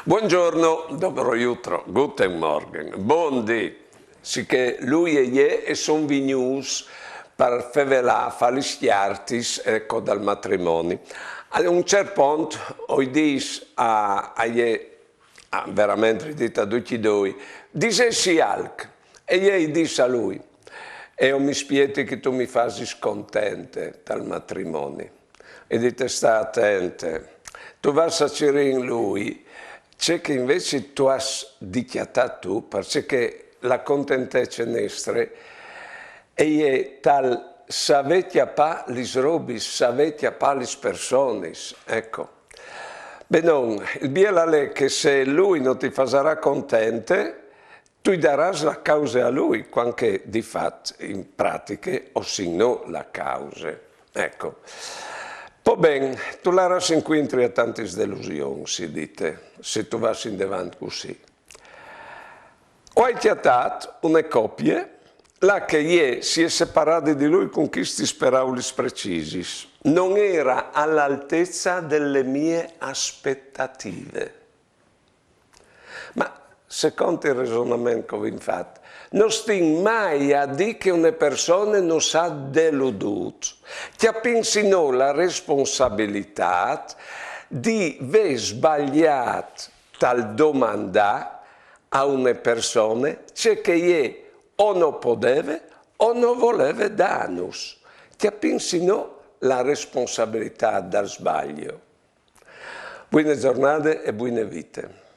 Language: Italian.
Buongiorno, dobro jutro, guten Morgen, buondì. Sicché lui e io e sono venuti per fare gli schiartis ecco, dal matrimonio. A un certo punto ho detto veramente detto a tutti e due, dicessi alc, e io disse a lui, e io mi spieti che tu mi fasi scontente dal matrimonio. E dite sta attente, tu vas a cercare in lui, c'è che invece tu hai dichiarato tu, perché la contentezza nostra è tal savetia pa lis robis, savetia pa lis personis, ecco. Benon, il biela è che se lui non ti farà contente, tu darai la causa a lui, quanche di fatto in pratiche o se no la causa. Ecco. Poi bene, tu l'aras incontri a tante delusioni, si dite, se tu vas in davanti così. Ho chiatato una coppia, là che si è separata di lui con chi sti speraulis precisi. Non era all'altezza delle mie aspettative. Ma secondo il ragionamento che ho fatto, non sting mai a dire che una persona non sa deluduto. Ti pensino la responsabilità di aver sbagliato tal domanda a una persona c'è che io o non poteva o non voleva danus. Ti pensino la responsabilità dal sbaglio. Buone giornate e buone vite.